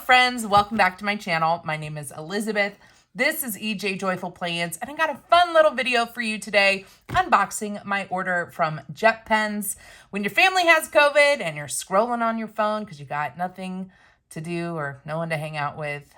friends, welcome back to my channel. My name is Elizabeth. This is EJ Joyful Plans, and I got a fun little video for you today unboxing my order from Jetpens. When your family has COVID and you're scrolling on your phone because you got nothing to do or no one to hang out with,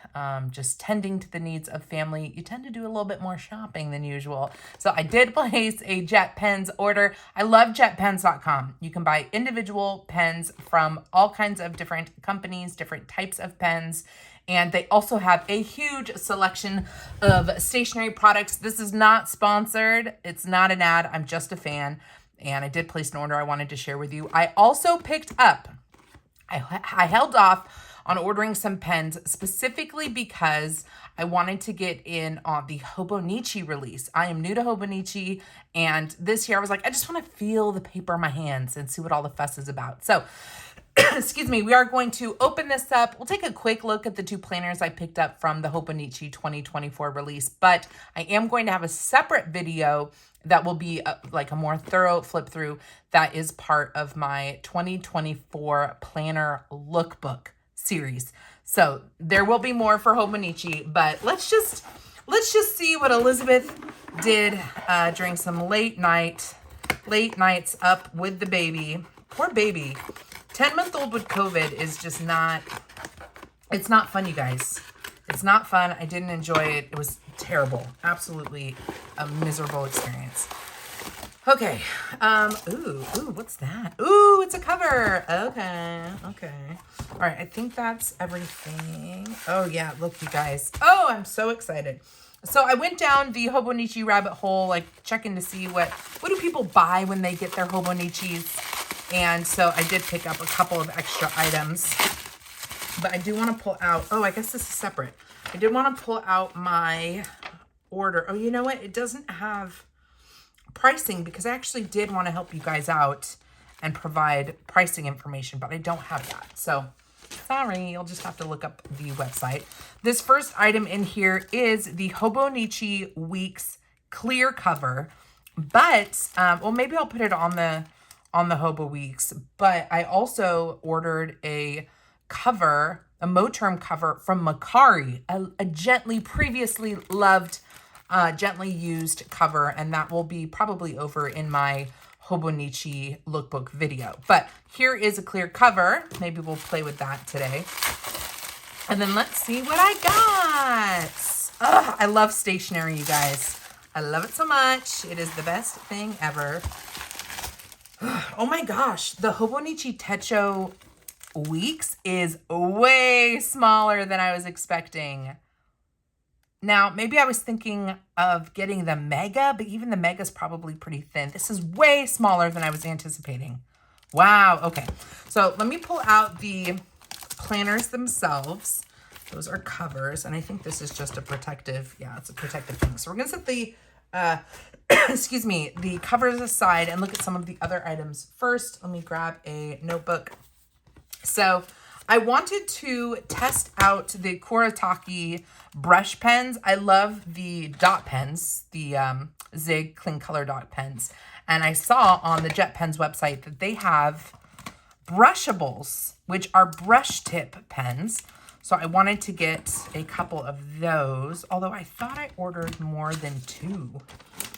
just tending to the needs of family, you tend to do a little bit more shopping than usual. So I did place a Jetpens order. I love jetpens.com. You can buy individual pens from all kinds of different companies, different types of pens. And they also have a huge selection of stationery products. This is not sponsored. It's not an ad. I'm just a fan. And I did place an order I wanted to share with you. I also picked up, I held off on ordering some pens specifically because I wanted to get in on the Hobonichi release. I am new to Hobonichi, and this year I was like, I just want to feel the paper in my hands and see what all the fuss is about. So, excuse me, we are going to open this up. We'll take a quick look at the two planners I picked up from the Hobonichi 2024 release, but I am going to have a separate video that will be like a more thorough flip through that is part of my 2024 planner lookbook series. So there will be more for Hobonichi, but let's just see what Elizabeth did during some late nights up with the baby. Poor baby. 10-month-old with COVID is just not, it's not fun, you guys. It's not fun. I didn't enjoy it. It was terrible. Absolutely a miserable experience. Okay. Ooh, what's that? Ooh, it's a cover. Okay. All right, I think that's everything. Oh yeah, look, you guys. Oh, I'm so excited. So I went down the Hobonichi rabbit hole, like checking to see what do people buy when they get their Hobonichis. And so I did pick up a couple of extra items. But I do want to pull out, oh, I guess this is separate. I did want to pull out my order. Oh, you know what? It doesn't have pricing because I actually did want to help you guys out and provide pricing information, but I don't have that. So sorry, you'll just have to look up the website. This first item in here is the Hobonichi Weeks clear cover, but well, maybe I'll put it on the Hobo Weeks, but I also ordered a cover, a Moterm cover from Macari, a gently previously loved, gently used cover, and that will be probably over in my Hobonichi lookbook video. But here is a clear cover. Maybe we'll play with that today. And then let's see what I got. Ugh, I love stationery, you guys. I love it so much. It is the best thing ever. Oh my gosh, the Hobonichi Techo Weeks is way smaller than I was expecting. Now, maybe I was thinking of getting the Mega, but even the Mega is probably pretty thin. This is way smaller than I was anticipating. Wow, okay. So let me pull out the planners themselves. Those are covers, and I think this is just a protective, yeah, it's a protective thing. So we're gonna set the, excuse me, the covers aside and look at some of the other items. First, let me grab a notebook. So I wanted to test out the Kuretake brush pens. I love the dot pens, the Zig Clean Color dot pens. And I saw on the Jetpens website that they have brushables, which are brush tip pens. So I wanted to get a couple of those, although I thought I ordered more than two.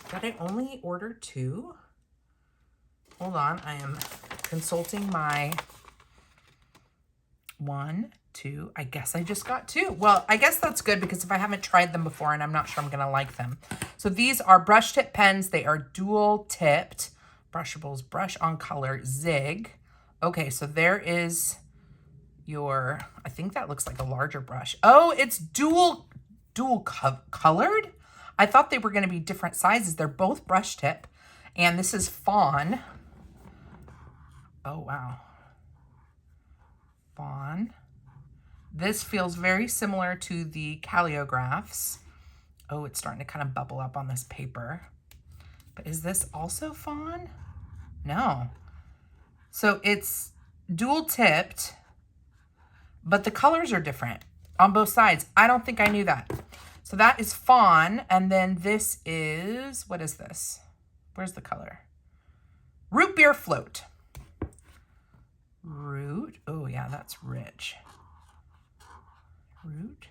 Did I only order two? Hold on, I am consulting my 1, 2, I guess I just got 2. Well, I guess that's good because if I haven't tried them before and I'm not sure I'm gonna like them. So these are brush tip pens. They are dual tipped, brushables, brush on color, Zig. Okay, so there is your, I think that looks like a larger brush. Oh, it's dual colored? I thought they were gonna be different sizes. They're both brush tip, and this is fawn. Oh, wow. Fawn. This feels very similar to the Caliographs. Oh, it's starting to kind of bubble up on this paper. But is this also fawn? No. So it's dual tipped, but the colors are different on both sides. I don't think I knew that. So that is fawn, and then this is, what is this? Where's the color? Root beer float. Root, oh yeah, that's rich. root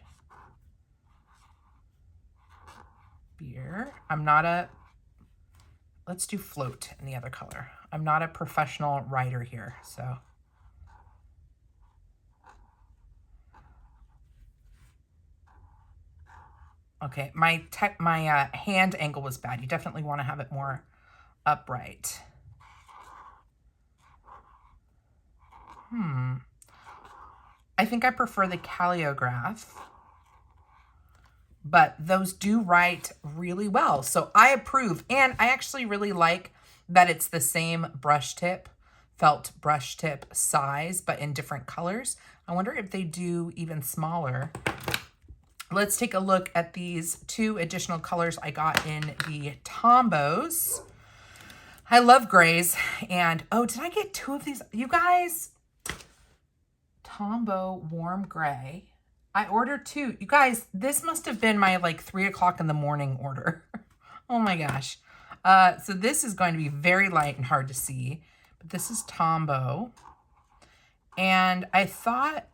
beer. I'm not a, let's do float in the other color. I'm not a professional writer here, so. Okay, my hand angle was bad. You definitely want to have it more upright. I think I prefer the calligraph, but those do write really well. So I approve, and I actually really like that it's the same brush tip, felt brush tip size, but in different colors. I wonder if they do even smaller. Let's take a look at these 2 additional colors I got in the Tombos. I love grays, and oh, did I get 2 of these? You guys, Tombow warm gray. I ordered 2. You guys, this must have been my like 3 o'clock in the morning order. Oh my gosh. So this is going to be very light and hard to see, but this is Tombow. And I thought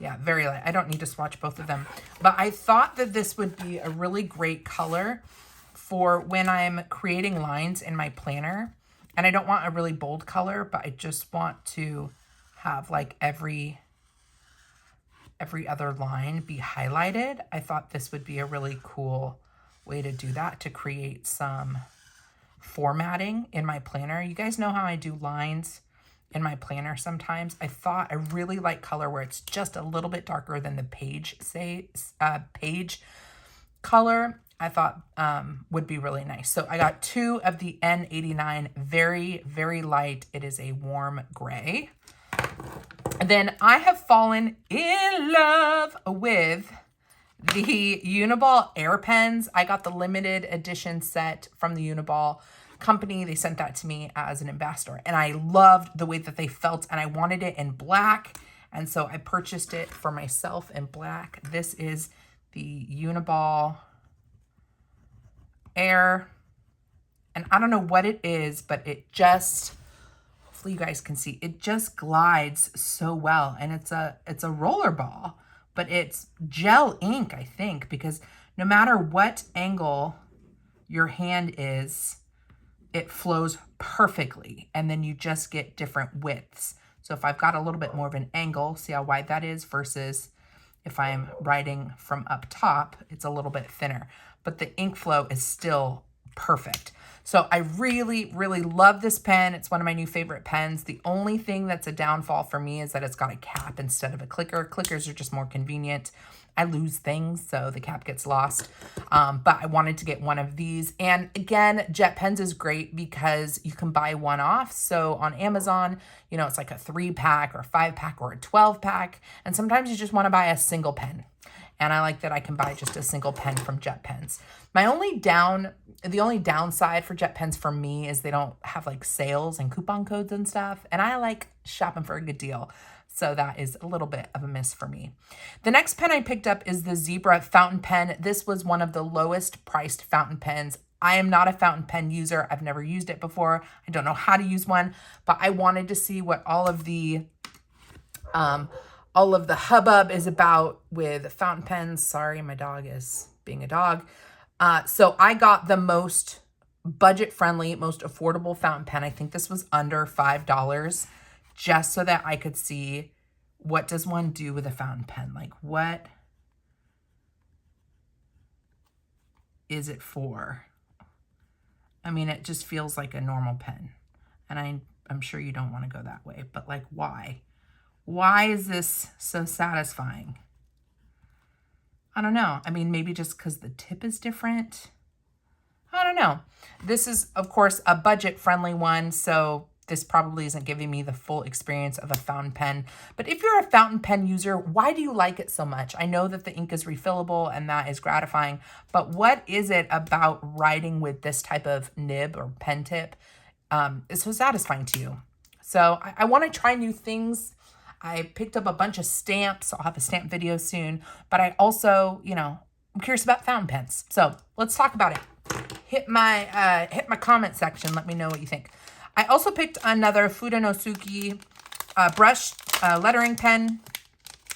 yeah, very light. I don't need to swatch both of them, but I thought that this would be a really great color for when I'm creating lines in my planner. And I don't want a really bold color, but I just want to have like every other line be highlighted. I thought this would be a really cool way to do that, to create some formatting in my planner. You guys know how I do lines in my planner sometimes. I thought I really like color where it's just a little bit darker than the page color. I thought would be really nice. So I got 2 of the N89, very, very light. It is a warm gray. And then I have fallen in love with the Uniball Air Pens. I got the limited edition set from the Uniball company. They sent that to me as an ambassador, and I loved the way that they felt, and I wanted it in black, and so I purchased it for myself in black. This is the Uniball Air, and I don't know what it is, but it just, hopefully you guys can see, it just glides so well, and it's a roller ball, but it's gel ink, I think, because no matter what angle your hand is, it flows perfectly, and then you just get different widths. So if I've got a little bit more of an angle, see how wide that is, versus if I'm writing from up top, it's a little bit thinner, but the ink flow is still perfect. So I really, really love this pen. It's one of my new favorite pens. The only thing that's a downfall for me is that it's got a cap instead of a clicker. Clickers are just more convenient. I lose things, so the cap gets lost. But I wanted to get one of these. And again, Jetpens is great because you can buy one off. So on Amazon, you know, it's like a 3-pack or a 5-pack or a 12-pack. And sometimes you just want to buy a single pen. And I like that I can buy just a single pen from Jetpens. The only downside for Jetpens for me is they don't have like sales and coupon codes and stuff. And I like shopping for a good deal. So that is a little bit of a miss for me. The next pen I picked up is the Zebra fountain pen. This was one of the lowest priced fountain pens. I am not a fountain pen user. I've never used it before. I don't know how to use one, but I wanted to see what all of the hubbub is about with fountain pens. Sorry, my dog is being a dog. So I got the most budget-friendly, most affordable fountain pen. I think this was under $5, just so that I could see what does one do with a fountain pen. Like, what is it for? I mean, it just feels like a normal pen. And I'm sure you don't want to go that way, but like, why? Why is this so satisfying? I don't know. I mean, maybe just because the tip is different. I don't know. This is, of course, a budget-friendly one, so this probably isn't giving me the full experience of a fountain pen. But if you're a fountain pen user, why do you like it so much? I know that the ink is refillable and that is gratifying, but what is it about writing with this type of nib or pen tip is so satisfying to you? So I want to try new things. I picked up a bunch of stamps. I'll have a stamp video soon, but I also, you know, I'm curious about fountain pens. So let's talk about it. Hit my comment section. Let me know what you think. I also picked another Fudenosuke brush lettering pen.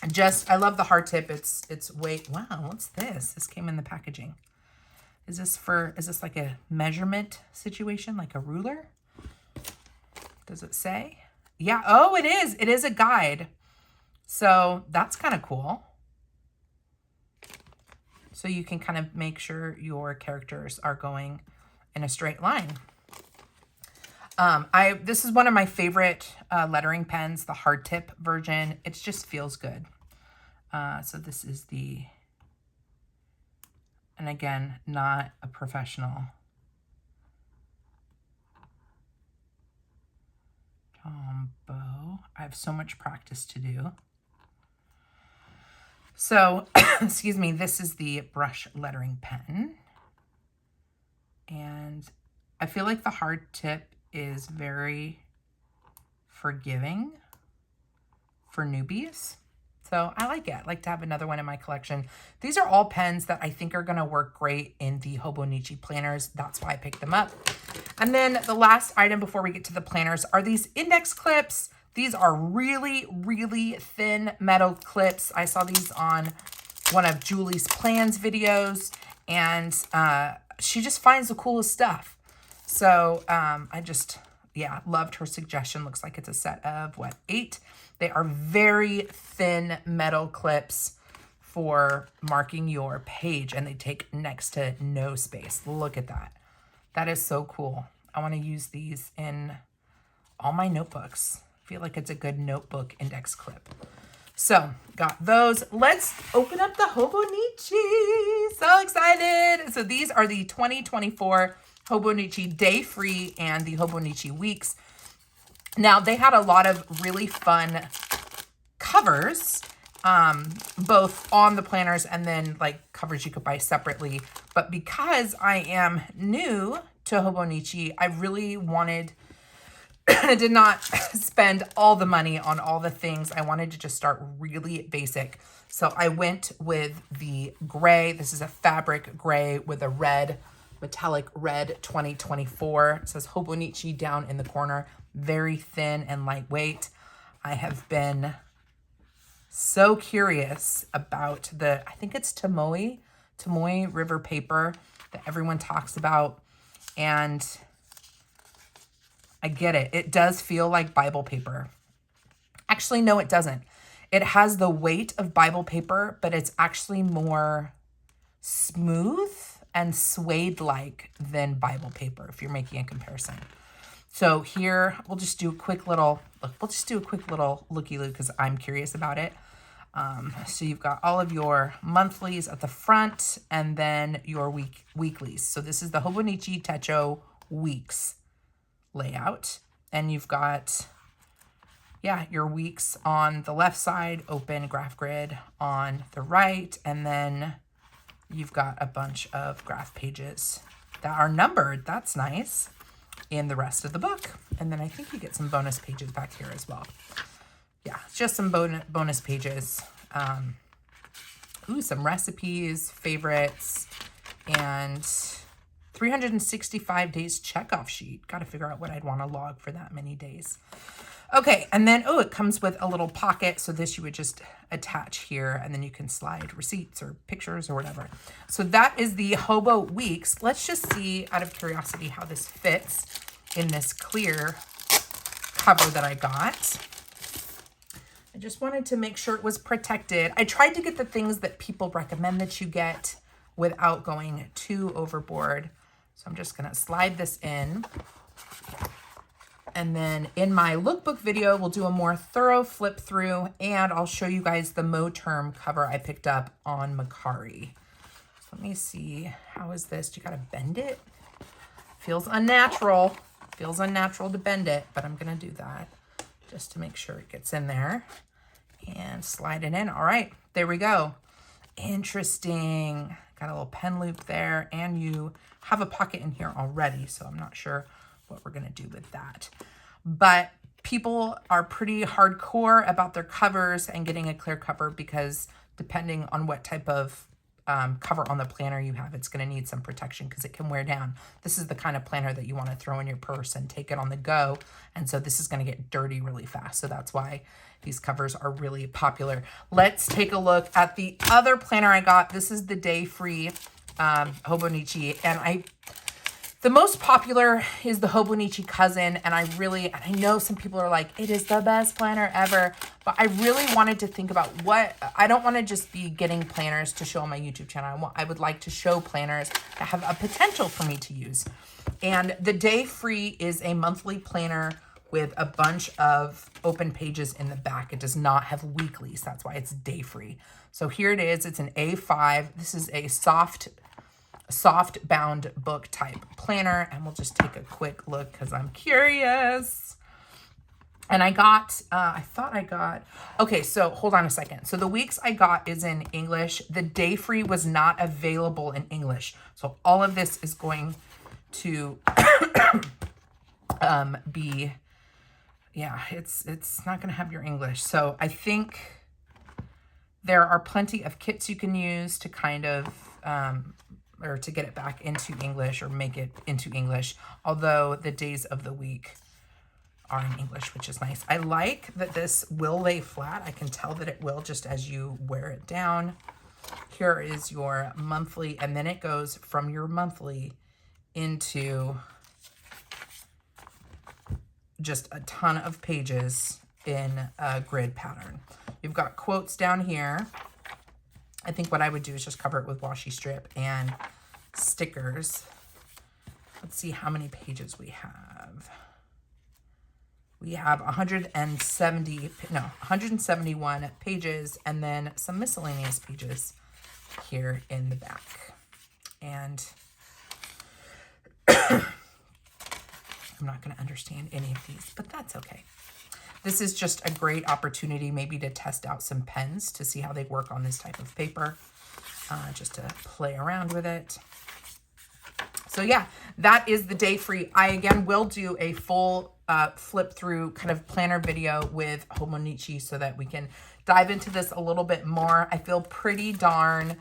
I love the hard tip. It's weight. Wow, what's this? This came in the packaging. Is this like a measurement situation, like a ruler? Does it say? Yeah, oh, it is. It is a guide. So that's kind of cool. So you can kind of make sure your characters are going in a straight line. This is one of my favorite lettering pens, the hard tip version. It just feels good. So this is and again, not a professional. Tombow. I have so much practice to do. So, excuse me, this is the brush lettering pen. And I feel like the hard tip is very forgiving for newbies. So I like it. I like to have another one in my collection. These are all pens that I think are going to work great in the Hobonichi planners. That's why I picked them up. And then the last item before we get to the planners are these index clips. These are really, really thin metal clips. I saw these on one of Julie's plans videos, and she just finds the coolest stuff. So I just, yeah, loved her suggestion. Looks like it's a set of, what, 8? They are very thin metal clips for marking your page, and they take next to no space. Look at that. That is so cool. I want to use these in all my notebooks. I feel like it's a good notebook index clip. So got those. Let's open up the Hobonichi. So excited. So these are the 2024 Hobonichi Day Free and the Hobonichi Weeks. Now, they had a lot of really fun covers, both on the planners and then like covers you could buy separately. But because I am new to Hobonichi, I really wanted, I did not spend all the money on all the things. I wanted to just start really basic. So I went with the gray. This is a fabric gray with a red, metallic red 2024. It says Hobonichi down in the corner. Very thin and lightweight. I have been so curious about I think it's Tomoe River paper that everyone talks about. And I get it. It does feel like Bible paper. Actually, no, it doesn't. It has the weight of Bible paper, but it's actually more smooth and suede-like than Bible paper, if you're making a comparison. So here, we'll just do a quick little looky-loo because I'm curious about it. So you've got all of your monthlies at the front and then your weeklies. So this is the Hobonichi Techo Weeks layout. And you've got, yeah, your weeks on the left side, open graph grid on the right. And then you've got a bunch of graph pages that are numbered. That's nice. In the rest of the book. And then I think you get some bonus pages back here as well. Yeah, just some bonus pages. Some recipes, favorites, and 365 days checkoff sheet. Got to figure out what I'd want to log for that many days. Okay, and then, it comes with a little pocket. So this you would just attach here, and then you can slide receipts or pictures or whatever. So that is the Hobo Weeks. Let's just see, out of curiosity, how this fits in this clear cover that I got. I just wanted to make sure it was protected. I tried to get the things that people recommend that you get without going too overboard. So I'm just going to slide this in. And then in my lookbook video, we'll do a more thorough flip through, and I'll show you guys the Moterm cover I picked up on Macari. So let me see, how is this? You gotta bend it? Feels unnatural. Feels unnatural to bend it, but I'm gonna do that just to make sure it gets in there. And slide it in. All right, there we go. Interesting. Got a little pen loop there, and you have a pocket in here already, so I'm not sure what we're gonna do with that. But people are pretty hardcore about their covers and getting a clear cover because depending on what type of cover on the planner you have, it's going to need some protection because it can wear down. This is the kind of planner that you want to throw in your purse and take it on the go. And so this is going to get dirty really fast. So that's why these covers are really popular. Let's take a look at the other planner I got. This is the Day Free Hobonichi. And the most popular is the Hobonichi Cousin, and I know some people are like, it is the best planner ever, but I really wanted to think about I don't want to just be getting planners to show on my YouTube channel. I would like to show planners that have a potential for me to use. And the Day Free is a monthly planner with a bunch of open pages in the back. It does not have weeklies. That's why it's Day Free. So here it is. It's an A5. This is a soft bound book type planner, and we'll just take a quick look because I'm curious. And okay, so hold on a second. So the weeks I got is in English. The Day Free was not available in English. So all of this is going to be, yeah, it's not going to have your English. So I think there are plenty of kits you can use to kind of, or to get it back into English or make it into English, although the days of the week are in English, which is nice. I like that this will lay flat. I can tell that it will just as you wear it down. Here is your monthly, and then it goes from your monthly into just a ton of pages in a grid pattern. You've got quotes down here. I think what I would do is just cover it with washi strip and stickers. Let's see how many pages we have. We have 171 pages, and then some miscellaneous pages here in the back. And I'm not going to understand any of these, but that's okay. This is just a great opportunity maybe to test out some pens to see how they work on this type of paper, just to play around with it. So yeah, that is the Day Free. I, again, will do a full flip through kind of planner video with Hobonichi so that we can dive into this a little bit more. I feel pretty darn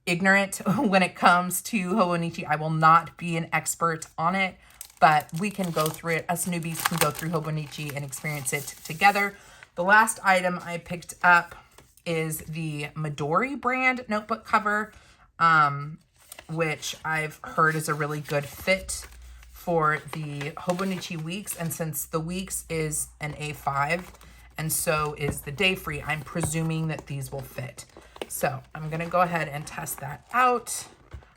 ignorant when it comes to Hobonichi. I will not be an expert on it, but we can go through it. Us newbies can go through Hobonichi and experience it together. The last item I picked up is the Midori brand notebook cover, which I've heard is a really good fit for the Hobonichi weeks. And since the weeks is an A5 and so is the Day Free, I'm presuming that these will fit. So I'm gonna go ahead and test that out.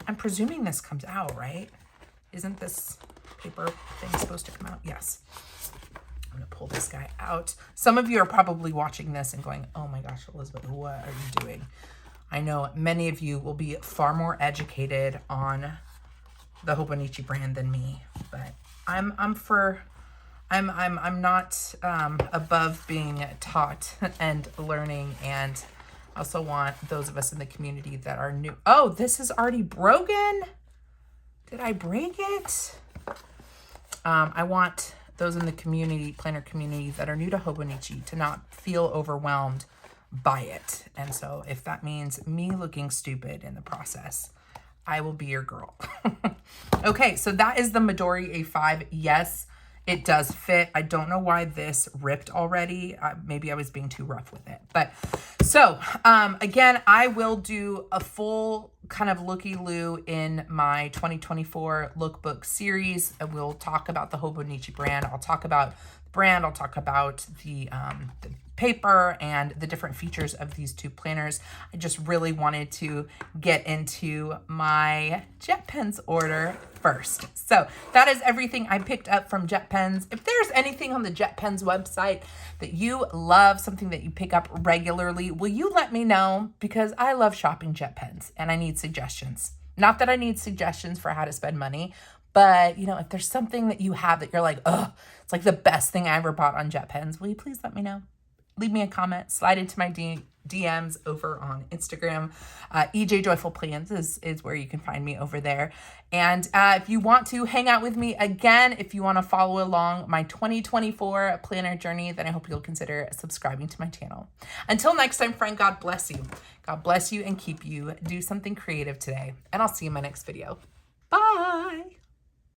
I'm presuming this comes out, right? Isn't this paper thing supposed to come out? Yes. I'm gonna pull this guy out. Some of you are probably watching this and going, oh my gosh, Elizabeth, what are you doing? I know many of you will be far more educated on the Hobonichi brand than me, but I'm not above being taught and learning, and also want those of us in the community that are new. Oh, this is already broken. Did I break it? I want those in the community, planner community, that are new to Hobonichi to not feel overwhelmed by it. And so if that means me looking stupid in the process, I will be your girl. Okay, so that is the Midori A5. Yes, it does fit. I don't know why this ripped already. Maybe I was being too rough with it. But so, again, I will do a full kind of looky-loo in my 2024 lookbook series. We'll talk about the Hobonichi brand. I'll talk about the brand. I'll talk about the paper and the different features of these two planners. I just really wanted to get into my Jetpens order first. So that is everything I picked up from Jetpens. If there's anything on the Jetpens website that you love, something that you pick up regularly, will you let me know? Because I love shopping Jetpens and I need suggestions. Not that I need suggestions for how to spend money, but you know, if there's something that you have that you're like, oh, it's like the best thing I ever bought on Jetpens, will you please let me know? leave me a comment, slide into my DMs over on Instagram. EJ Joyful Plans is where you can find me over there. And if you want to hang out with me again, if you want to follow along my 2024 planner journey, then I hope you'll consider subscribing to my channel. Until next time, friend, God bless you. God bless you and keep you. Do something creative today. And I'll see you in my next video. Bye.